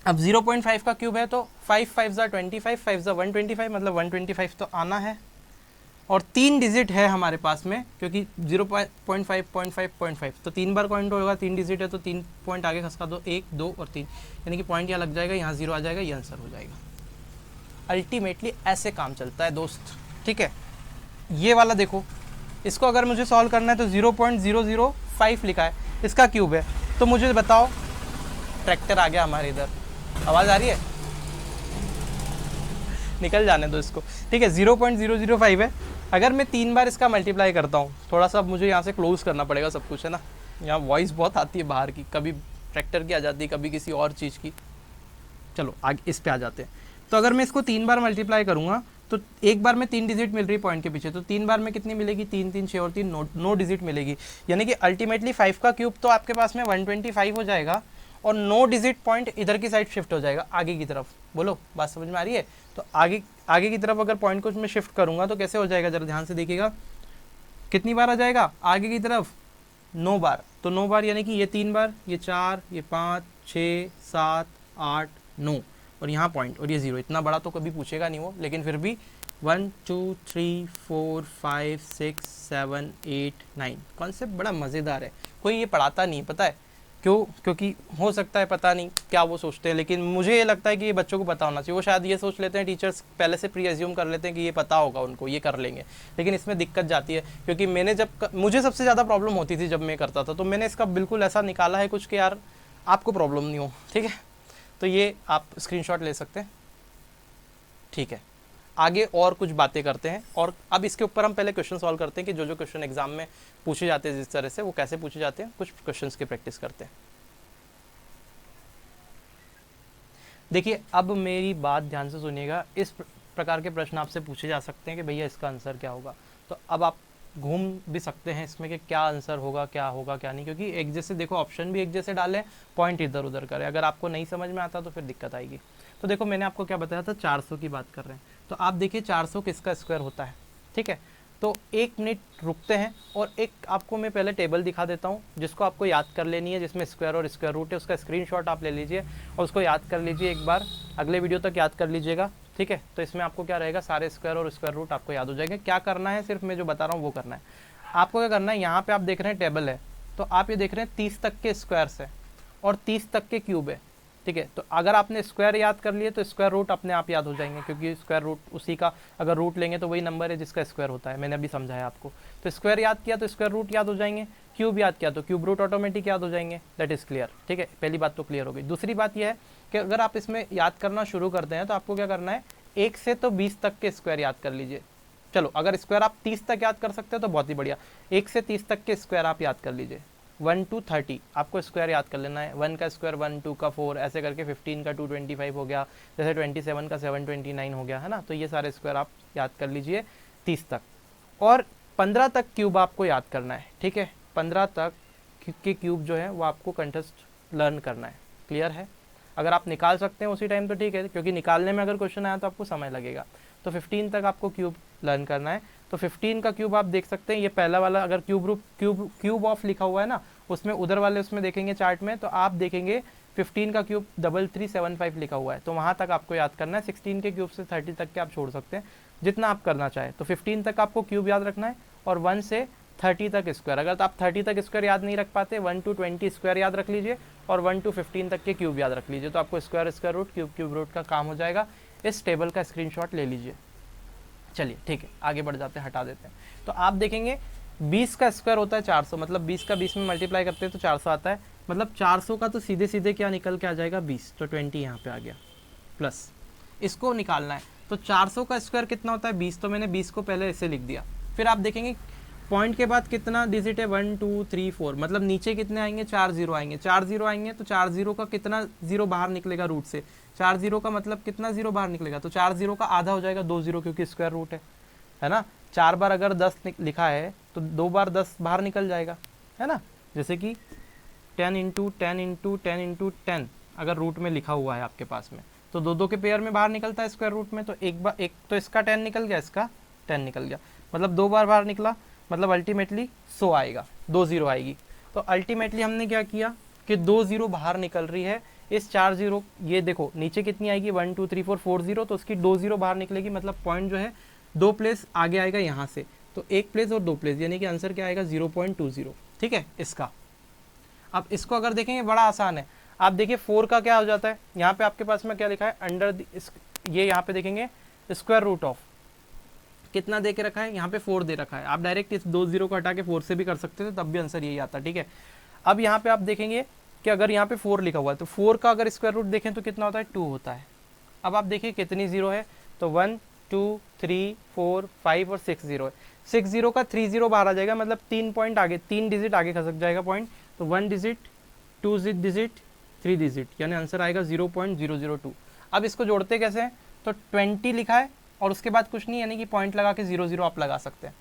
अब 0.5 का क्यूब है तो 5 5 ज़ा 25, 5 ज़ा 125, मतलब 125 तो आना है। और 3 डिजिट है हमारे पास में, क्योंकि 0.5 तो 3 बार पॉइंट होगा, 3 डिजिट है तो 3 पॉइंट आगे खसका दो, 1 2 और 3, यानी कि पॉइंट यहाँ लग जाएगा, यहाँ 0 आ जाएगा, ये आंसर हो जाएगा। अल्टीमेटली ऐसे काम चलता है दोस्त, ठीक है। ये वाला देखो, इसको अगर मुझे सॉल्व करना है तो 0.005 लिखा है, इसका क्यूब है। तो मुझे बताओ, ट्रैक्टर आ गया हमारे इधर, आवाज़ आ रही है, निकल जाने दो इसको, ठीक है। 0.005 है। अगर मैं 3 बार इसका मल्टीप्लाई करता हूँ, थोड़ा सा मुझे यहाँ से क्लोज करना पड़ेगा सब कुछ, है ना, यहाँ वॉइस बहुत आती है बाहर की, कभी ट्रैक्टर की आ जाती है, कभी किसी और चीज़ की। चलो आगे इस पे आ जाते हैं। तो अगर मैं इसको 3 बार मल्टीप्लाई करूँगा तो एक बार में 3 डिजिट मिल रही है पॉइंट के पीछे, तो 3 बार में कितनी मिलेगी, 3 3 6 और 3 9 डिजिट मिलेगी, यानी कि अल्टीमेटली 5 का क्यूब तो आपके पास में 125 हो जाएगा और 9 डिजिट पॉइंट इधर की साइड शिफ्ट हो जाएगा आगे की तरफ। बोलो बात समझ में आ रही है? तो आगे की तरफ अगर पॉइंट को मैं शिफ्ट करूँगा तो कैसे हो जाएगा, जरा ध्यान से देखिएगा, कितनी बार आ जाएगा आगे की तरफ, 9 बार। तो 9 बार यानी कि ये 3 बार, ये 4, ये 5 6 7 8 9 और यहाँ पॉइंट और ये 0। इतना बड़ा तो कभी पूछेगा नहीं वो, लेकिन फिर भी 1 2 3 4 5 6 7 8 9। कॉन्सेप्ट बड़ा मज़ेदार है, कोई ये पढ़ाता नहीं, पता है क्यों? क्योंकि हो सकता है पता नहीं क्या वो सोचते हैं, लेकिन मुझे ये लगता है कि ये बच्चों को पता होना चाहिए। वो शायद ये सोच लेते हैं, टीचर्स पहले से प्री एज्यूम कर लेते हैं कि ये पता होगा उनको, ये कर लेंगे, लेकिन इसमें दिक्कत जाती है। क्योंकि मैंने मुझे सबसे ज़्यादा प्रॉब्लम होती थी जब मैं करता था, तो मैंने इसका बिल्कुल ऐसा निकाला है कुछ कि यार आपको प्रॉब्लम नहीं हो, ठीक है। तो ये आप स्क्रीनशॉट ले सकते हैं, ठीक है। आगे और कुछ बातें करते हैं, और अब इसके ऊपर हम पहले क्वेश्चन सॉल्व करते हैं कि जो क्वेश्चन एग्जाम में पूछे जाते हैं जिस तरह से, वो कैसे पूछे जाते हैं। कुछ क्वेश्चंस की प्रैक्टिस करते हैं। देखिए अब मेरी बात ध्यान से सुनिएगा, इस प्रकार के प्रश्न आपसे पूछे जा सकते हैं कि भैया इसका आंसर क्या होगा। तो अब आप घूम भी सकते हैं इसमें कि क्या आंसर होगा, क्या होगा क्या नहीं, क्योंकि एक जैसे देखो ऑप्शन भी एक जैसे डालें, पॉइंट इधर उधर करें। अगर आपको नहीं समझ में आता तो फिर दिक्कत आएगी। तो देखो मैंने आपको क्या बताया था, 400 की बात कर रहे हैं, तो आप देखिए 400 किसका स्क्वायर होता है, ठीक है। तो 1 मिनट रुकते हैं और एक आपको मैं पहले टेबल दिखा देता हूँ जिसको आपको याद कर लेनी है, जिसमें स्क्वायर और स्क्वायर रूट है। उसका स्क्रीनशॉट आप ले लीजिए और उसको याद कर लीजिए एक बार, अगले वीडियो तक याद कर लीजिएगा, ठीक है। तो इसमें आपको क्या रहेगा, सारे स्क्वायर और स्क्वायर रूट आपको याद हो जाएंगे। क्या करना है, सिर्फ मैं जो बता रहा हूँ वो करना है। आपको क्या करना है, यहाँ पे आप देख रहे हैं टेबल है, तो आप ये देख रहे हैं 30 तक के स्क्वायर्स है और 30 तक के क्यूब है, ठीक है। तो अगर आपने स्क्वायर याद कर लिए तो स्क्वायर रूट अपने आप याद हो जाएंगे, क्योंकि स्क्वायर रूट उसी का अगर रूट लेंगे तो वही नंबर है जिसका स्क्वायर होता है, मैंने अभी समझाया आपको। तो स्क्वायर याद किया तो स्क्वायर रूट याद हो जाएंगे, क्यूब याद किया तो क्यूब रूट ऑटोमेटिक याद हो जाएंगे। दैट इज़ क्लियर, ठीक है। पहली बात तो क्लियर हो गई। दूसरी बात यह है कि अगर आप इसमें याद करना शुरू करते हैं तो आपको क्या करना है, 1 से तो 20 तक के स्क्वायर याद कर लीजिए। चलो अगर स्क्वायर आप 30 तक याद कर सकते हो तो बहुत ही बढ़िया, 1 से 30 तक के स्क्वायर आप याद कर लीजिए। 1 to 30 आपको स्क्वायर याद कर लेना है। 1 का स्क्वायर 1, 2 का 4, ऐसे करके 15 का 225 हो गया, जैसे 27 का 729 हो गया, है ना। तो ये सारे स्क्वायर आप याद कर लीजिए 30 तक। और 15 तक क्यूब आपको याद करना है, ठीक है। 15 तक के क्यूब जो है वो आपको कंठस्थ लर्न करना है। क्लियर है? अगर आप निकाल सकते हैं उसी टाइम तो ठीक है, क्योंकि निकालने में अगर क्वेश्चन आया तो आपको समय लगेगा। तो 15 तक आपको क्यूब लर्न करना है। तो 15 का क्यूब आप देख सकते हैं, ये पहला वाला अगर क्यूब ऑफ लिखा हुआ है ना, उसमें उधर वाले उसमें देखेंगे चार्ट में, तो आप देखेंगे 15 का क्यूब 3375 लिखा हुआ है, तो वहाँ तक आपको याद करना है। 16 के क्यूब से 30 तक के आप छोड़ सकते हैं, जितना आप करना चाहें। तो 15 तक आपको क्यूब याद रखना है, और 1 से 30 तक स्क्वायर। अगर आप 30 तक स्क्वायर याद नहीं रख पाते, 1 to 20 स्क्वायर याद रख लीजिए, और 1 to 15 तक के क्यूब याद रख लीजिए। तो आपको स्क्वायर रूट क्यूब रूट का काम हो जाएगा। इस टेबल का स्क्रीनशॉट ले लीजिए। चलिए ठीक है, आगे बढ़ जाते हैं, हटा देते हैं। तो आप देखेंगे 20 का स्क्वायर होता है 400, मतलब 20 का 20 में मल्टीप्लाई करते हैं तो 400 आता है। मतलब 400 का तो सीधे सीधे क्या निकल के आ जाएगा 20, तो 20 यहाँ पे आ गया, प्लस इसको निकालना है। तो 400 का स्क्वायर कितना होता है 20, तो मैंने 20 को पहले ऐसे लिख दिया। फिर आप देखेंगे पॉइंट के बाद कितना डिजिट है 1 2 3 4, मतलब नीचे कितने आएंगे 4 जीरो आएंगे। 4 जीरो आएंगे तो 4 जीरो का कितना जीरो बाहर निकलेगा रूट से, 4 जीरो का मतलब कितना जीरो बाहर निकलेगा, तो 4 जीरो का आधा हो जाएगा 2 जीरो, क्योंकि स्क्वायर रूट है ना। 4 बार अगर 10 लिखा है तो 2 बार 10 बाहर निकल जाएगा, है ना। जैसे कि 10 इंटू 10 इंटू 10 इंटू 10 अगर रूट में लिखा हुआ है आपके पास में, तो दो दो के पेयर में बाहर निकलता है स्क्वायर रूट में। तो एक तो इसका 10 निकल गया, इसका 10 निकल गया, मतलब 2 बार बाहर निकला, मतलब अल्टीमेटली 100 आएगा, 2 जीरो आएगी। तो अल्टीमेटली हमने क्या किया कि 2 जीरो बाहर निकल रही है। इस 4 जीरो, ये देखो नीचे कितनी आएगी 1 2 3 4 4 जीरो, तो उसकी 2 जीरो बाहर निकलेगी, मतलब पॉइंट जो है 2 प्लेस आगे आएगा यहाँ से, तो 1 प्लेस और 2 प्लेस, यानी कि आंसर क्या आएगा 0.20, ठीक है इसका। अब इसको अगर देखेंगे बड़ा आसान है। आप देखिए 4 का क्या हो जाता है, यहाँ पे आपके पास में क्या लिखा है अंडर, ये यहाँ पे देखेंगे स्क्वायर रूट ऑफ कितना दे के रखा है, यहाँ पे 4 दे रखा है। आप डायरेक्ट इस 2 जीरो को हटा के 4 से भी कर सकते थे, तब भी आंसर यही आता, ठीक है। अब यहाँ पे आप देखेंगे कि अगर यहाँ पे 4 लिखा हुआ है तो 4 का अगर स्क्वायर रूट देखें तो कितना होता है 2 होता है। अब आप देखिए कितनी जीरो है, तो 1 2 3 4 5 और 6 जीरो है। 6 जीरो का 3 जीरो बाहर आ जाएगा, मतलब 3 पॉइंट आगे, 3 डिजिट आगे खसक जाएगा पॉइंट। तो 1 डिजिट 2 डिजिट 3 डिजिट, यानी आंसर आएगा 0.002। अब इसको जोड़ते कैसे हैं, तो 20 लिखा है और उसके बाद कुछ नहीं, यानी कि पॉइंट लगा के 0 0 आप लगा सकते हैं।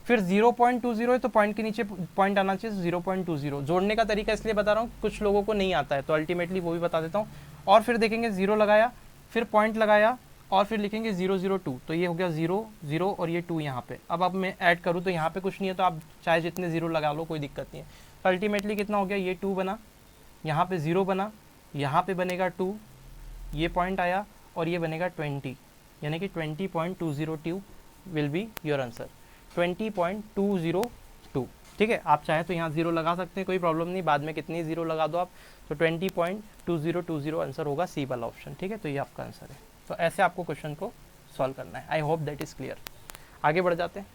फिर 0.20 है तो पॉइंट के नीचे पॉइंट आना चाहिए 0.20। जोड़ने का तरीका इसलिए बता रहा हूँ, कुछ लोगों को नहीं आता है, तो अल्टीमेटली वो भी बता देता हूँ। और फिर देखेंगे 0 लगाया, फिर पॉइंट लगाया, और फिर लिखेंगे 002, तो ये हो गया 0 0 और ये 2 यहाँ पे। अब मैं ऐड करूँ तो यहाँ पे कुछ नहीं है, तो आप चाहे जितने 0 लगा लो, कोई दिक्कत नहीं है। तो अल्टीमेटली कितना हो गया, ये 2 बना, यहाँ पे 0 बना, यहाँ पे बनेगा 2, ये पॉइंट आया, और ये बनेगा 20, यानी कि 20.202 विल बी योर आंसर, 20.202, ठीक है। आप चाहे तो यहाँ 0 लगा सकते हैं, कोई प्रॉब्लम नहीं, बाद में कितनी 0 लगा दो आप, तो 20.2020 आंसर होगा सी वाला ऑप्शन, ठीक है। तो ये आपका आंसर है। तो ऐसे आपको क्वेश्चन को सॉल्व करना है। आई होप दैट इज़ क्लियर। आगे बढ़ जाते हैं।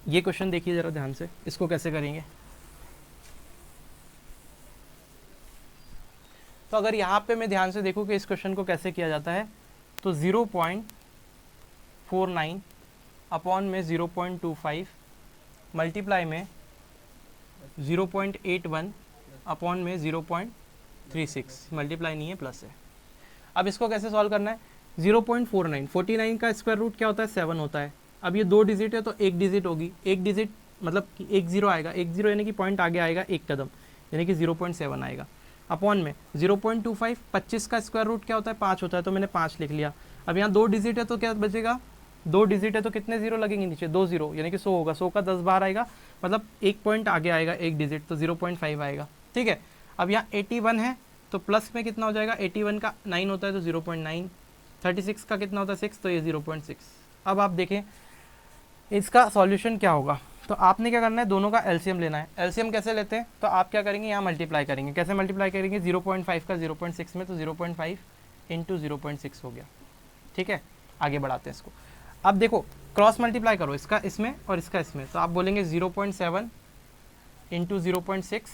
ये क्वेश्चन देखिए ज़रा ध्यान से, इसको कैसे करेंगे। तो अगर यहाँ पे मैं ध्यान से देखूँ कि इस क्वेश्चन को कैसे किया जाता है, तो 0.49 अपॉन में 0.25 मल्टीप्लाई में 0.81 अपॉन में 0.36, मल्टीप्लाई नहीं है प्लस है। अब इसको कैसे सॉल्व करना है, 0.49, 49 का स्क्वायर रूट क्या होता है 7 होता है। अब ये 2 डिजिट है तो 1 डिजिट होगी, 1 डिजिट मतलब 1 जीरो आएगा, 1 जीरो यानी कि पॉइंट आगे आएगा 1 कदम, यानी कि 0.7 आएगा। अपॉन में 0.25, 25 का स्क्वायर रूट क्या होता है 5 होता है, तो मैंने 5 लिख लिया। अब यहाँ 2 डिजिट है तो क्या बचेगा, 2 डिजिट है तो कितने जीरो लगेंगे नीचे, 2 जीरो, यानी कि 100 होगा, 100 का 10 बाहर आएगा, मतलब 1 पॉइंट आगे आएगा 1 डिजिट, तो 0.5 आएगा, ठीक है। अब यहाँ 81 है तो प्लस में कितना हो जाएगा, 81 का 9 होता है तो 0.9, 36 का कितना होता है 6, तो ये 0.6। अब आप देखें इसका सॉल्यूशन क्या होगा, तो आपने क्या करना है, दोनों का एलसीएम लेना है। एलसीएम कैसे लेते हैं, तो आप क्या करेंगे, यहाँ मल्टीप्लाई करेंगे। कैसे मल्टीप्लाई करेंगे, 0.5 का 0.6 में, तो 0.5 इंटू 0.6 हो गया। ठीक है, आगे बढ़ाते हैं इसको। अब देखो क्रॉस मल्टीप्लाई करो, इसका इसमें और इसका इसमें, तो आप बोलेंगे 0.7 इंटू 0.6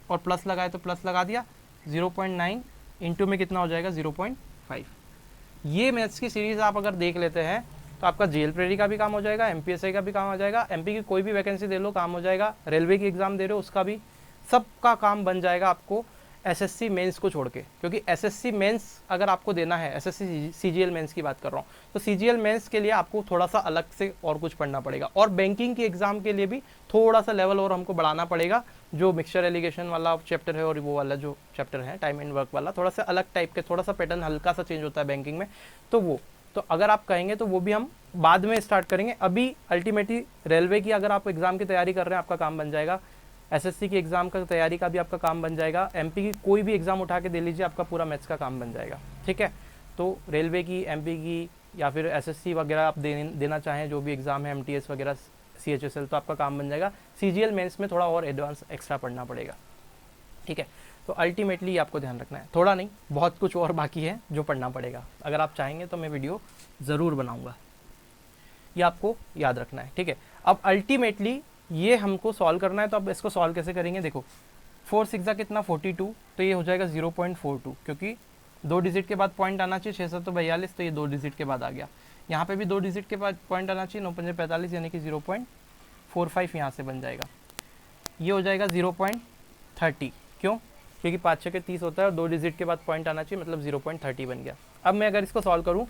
और प्लस लगाए तो प्लस लगा दिया, 0.9 इंटू में कितना हो जाएगा 0.5। ये मैथ्स की सीरीज़ आप अगर देख लेते हैं तो आपका जेएल प्रेरी का भी काम हो जाएगा, एमपीएसआई का भी काम हो जाएगा, एमपी की कोई भी वैकेंसी दे लो काम हो जाएगा, रेलवे की एग्ज़ाम दे रहे हो उसका भी, सबका काम बन जाएगा आपको एसएससी मेंस को छोड़ के। क्योंकि एसएससी मेंस अगर आपको देना है, एसएससी सीजीएल मेंस की बात कर रहा हूँ, तो सीजीएल मेंस के लिए आपको थोड़ा सा अलग से और कुछ पढ़ना पड़ेगा, और बैंकिंग की एग्ज़ाम के लिए भी थोड़ा सा लेवल और हमको बढ़ाना पड़ेगा। जो मिक्सचर एलिगेशन वाला चैप्टर है और वो वाला जो चैप्टर है टाइम एंड वर्क वाला, थोड़ा सा अलग टाइप के, थोड़ा सा पैटर्न हल्का सा चेंज होता है बैंकिंग में, तो अगर आप कहेंगे तो वो भी हम बाद में स्टार्ट करेंगे। अभी अल्टीमेटली रेलवे की अगर आप एग्ज़ाम की तैयारी कर रहे हैं आपका काम बन जाएगा, एसएससी की एग्ज़ाम का तैयारी का भी आपका काम बन जाएगा, एमपी की कोई भी एग्ज़ाम उठा के दे लीजिए आपका पूरा मैथ्स का काम बन जाएगा। ठीक है, तो रेलवे की, एमपी की या फिर एसएससी वगैरह आप देना चाहें, जो भी एग्ज़ाम है, एमटीएस वगैरह, सीएचएसएल, तो आपका काम बन जाएगा। सीजीएल मेंस में थोड़ा और एडवांस एक्स्ट्रा पढ़ना पड़ेगा। ठीक है, तो अल्टीमेटली आपको ध्यान रखना है, थोड़ा नहीं बहुत कुछ और बाकी है जो पढ़ना पड़ेगा। अगर आप चाहेंगे तो मैं वीडियो ज़रूर बनाऊंगा, ये आपको याद रखना है। ठीक है, अब अल्टीमेटली ये हमको सॉल्व करना है, तो अब इसको सॉल्व कैसे करेंगे, देखो 4 6 कितना 42, तो ये हो जाएगा 0.42, क्योंकि 2 डिजिट के बाद पॉइंट आना चाहिए, 6 7 तो 42, तो ये 2 डिजिट के बाद आ गया। यहाँ पे भी 2 डिजिट के बाद पॉइंट आना चाहिए, 9 5 45, यानी कि 0.45 यहाँ से बन जाएगा। ये हो जाएगा 0.30, क्यों, क्योंकि 5 6 के 30 होता है और 2 डिजिट के बाद पॉइंट आना चाहिए, मतलब 0.30 बन गया। अब मैं अगर इसको सॉल्व करूँ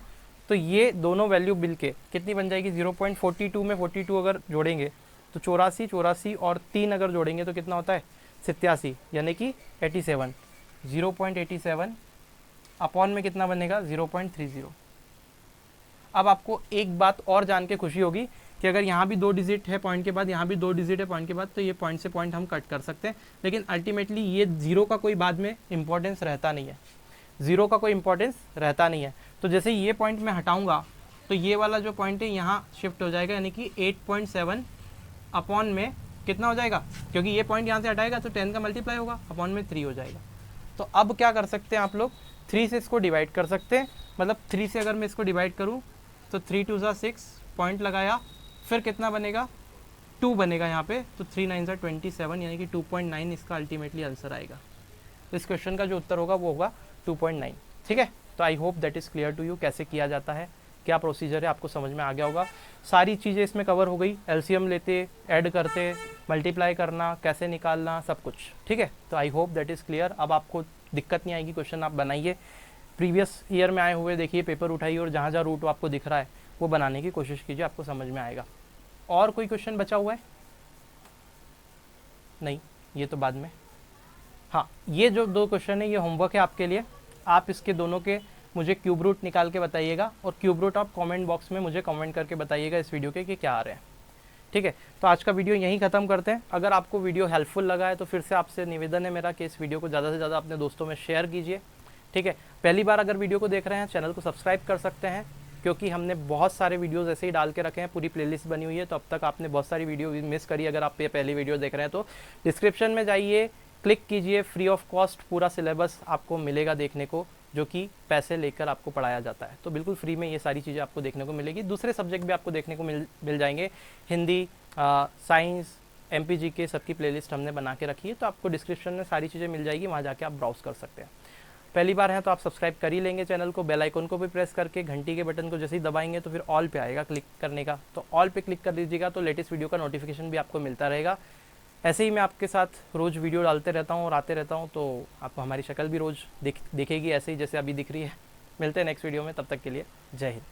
तो ये दोनों वैल्यू मिल के कितनी बन जाएगी, 0.42 में 42 अगर जोड़ेंगे तो 84 84 और 3 अगर जोड़ेंगे तो कितना होता है 87, यानी कि 87। 0.87 अपॉन में कितना बनेगा 0.30। अब आपको एक बात और जान के खुशी होगी कि अगर यहाँ भी 2 डिजिट है पॉइंट के बाद, यहाँ भी 2 डिजिट है पॉइंट के बाद, तो ये पॉइंट से पॉइंट हम कट कर सकते हैं, लेकिन अल्टीमेटली ये जीरो का कोई बाद में इंपॉर्टेंस रहता नहीं है, जीरो का कोई इंपॉर्टेंस रहता नहीं है। तो जैसे ये पॉइंट मैं हटाऊंगा तो ये वाला जो पॉइंट है यहाँ शिफ्ट हो जाएगा, यानी कि 8.7 अपॉन में कितना हो जाएगा, क्योंकि ये पॉइंट यहाँ से हटाएगा तो 10 का मल्टीप्लाई होगा, अपॉन में 3 हो जाएगा। तो अब क्या कर सकते हैं आप लोग, 3 से इसको डिवाइड कर सकते हैं, मतलब 3 से अगर मैं इसको डिवाइड करूँ तो 3 2 6 पॉइंट लगाया, फिर कितना बनेगा 2 बनेगा यहाँ पे, तो 3 9 27, यानी कि 2.9 इसका अल्टीमेटली आंसर आएगा। तो इस क्वेश्चन का जो उत्तर होगा वो होगा 2.9। ठीक है, तो I hope that is clear to you, कैसे किया जाता है, क्या प्रोसीजर है, आपको समझ में आ गया होगा। सारी चीज़ें इसमें कवर हो गई, एलसीएम लेते, ऐड करते, मल्टीप्लाई करना, कैसे निकालना, सब कुछ। ठीक है, तो I hope that is clear. अब आपको दिक्कत नहीं आएगी, क्वेश्चन आप बनाइए, प्रीवियस ईयर में आए हुए देखिए, पेपर उठाइए और जहाँ जहाँ रूट आपको दिख रहा है वो बनाने की कोशिश कीजिए, आपको समझ में आएगा। और कोई क्वेश्चन बचा हुआ है? नहीं, ये तो बाद में। हाँ, ये जो 2 क्वेश्चन है ये होमवर्क है आपके लिए, आप इसके दोनों के मुझे क्यूब रूट निकाल के बताइएगा, और क्यूब रूट आप कमेंट बॉक्स में मुझे कमेंट करके बताइएगा इस वीडियो के कि क्या आ रहे हैं। ठीक है, तो आज का वीडियो यहीं ख़त्म करते हैं। अगर आपको वीडियो हेल्पफुल लगा है तो फिर से आपसे निवेदन है मेरा कि इस वीडियो को ज़्यादा से ज़्यादा अपने दोस्तों में शेयर कीजिए। ठीक है, पहली बार अगर वीडियो को देख रहे हैं चैनल को सब्सक्राइब कर सकते हैं, क्योंकि हमने बहुत सारे वीडियोस ऐसे ही डाल के रखे हैं, पूरी प्लेलिस्ट बनी हुई है, तो अब तक आपने बहुत सारी वीडियो मिस करी। अगर आप ये पहली वीडियो देख रहे हैं तो डिस्क्रिप्शन में जाइए, क्लिक कीजिए, फ्री ऑफ कॉस्ट पूरा सिलेबस आपको मिलेगा देखने को, जो कि पैसे लेकर आपको पढ़ाया जाता है। तो बिल्कुल फ्री में ये सारी चीज़ें आपको देखने को मिलेगी। दूसरे सब्जेक्ट भी आपको देखने को मिल जाएंगे, हिंदी, साइंस, एमपीजी के सबकी प्लेलिस्ट हमने बना के रखी है, तो आपको डिस्क्रिप्शन में सारी चीज़ें मिल जाएगी, वहाँ जाके आप ब्राउज कर सकते हैं। पहली बार है तो आप सब्सक्राइब कर ही लेंगे चैनल को, बेल आइकन को भी प्रेस करके घंटी के बटन को जैसे ही दबाएंगे तो फिर ऑल पे आएगा क्लिक करने का, तो ऑल पे क्लिक कर दीजिएगा, तो लेटेस्ट वीडियो का नोटिफिकेशन भी आपको मिलता रहेगा। ऐसे ही मैं आपके साथ रोज़ वीडियो डालते रहता हूँ और आते रहता हूँ, तो आपको हमारी शक्ल भी रोज़ दिखेगी ऐसे ही जैसे अभी दिख रही है। मिलते हैं नेक्स्ट वीडियो में, तब तक के लिए जय हिंद।